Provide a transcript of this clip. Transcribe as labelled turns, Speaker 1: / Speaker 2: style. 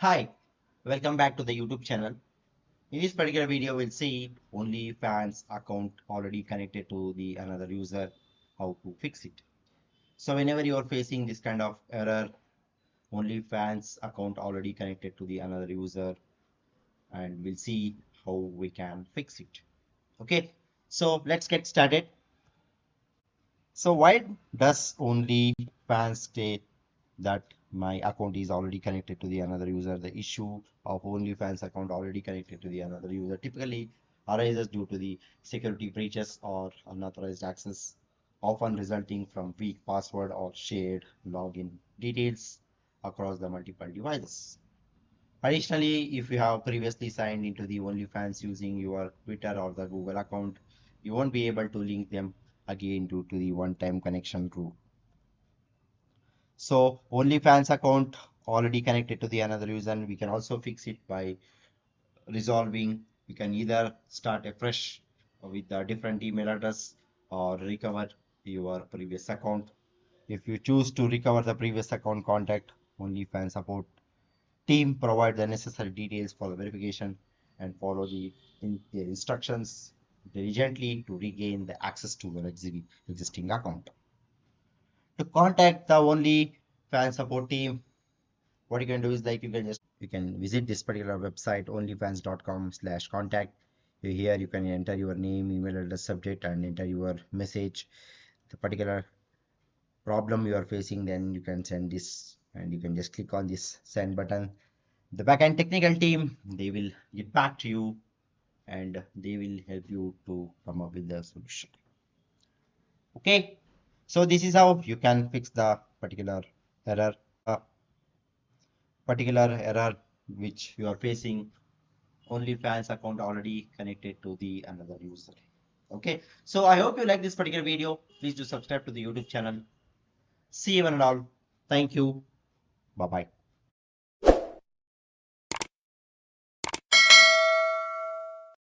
Speaker 1: Hi, welcome back to the YouTube channel. In this particular video, we'll see OnlyFans account already connected to the another user, how to fix it. So whenever you are facing this kind of error, OnlyFans account already connected to the another user, and we'll see how we can fix it. Okay, so let's get started. So why does OnlyFans state that my account is already connected to the another user? The issue of OnlyFans account already connected to the another user typically arises due to the security breaches or unauthorized access, often resulting from weak password or shared login details across the multiple devices. Additionally, if you have previously signed into the OnlyFans using your Twitter or the Google account, you won't be able to link them again due to the one-time connection rule. So OnlyFans account already connected to the another user. We can also fix it by resolving. We can either start a fresh with a different email address or recover your previous account. If you choose to recover the previous account, contact OnlyFans support team, provide the necessary details for the verification and follow the instructions diligently to regain the access to your existing account. To contact the OnlyFans support team, what you can do is like you can visit this particular website onlyfans.com/contact. Here you can enter your name, email address, subject, and enter your message, the particular problem you are facing. Then you can send this, and you can just click on this send button. The backend technical team, they will get back to you and they will help you to come up with the solution. Okay, so this is how you can fix the error particular error which you are facing. OnlyFans account already connected to the another user. Okay, so I hope you like this particular video. Please do subscribe to the YouTube channel. See you one and all. Thank you. Bye bye.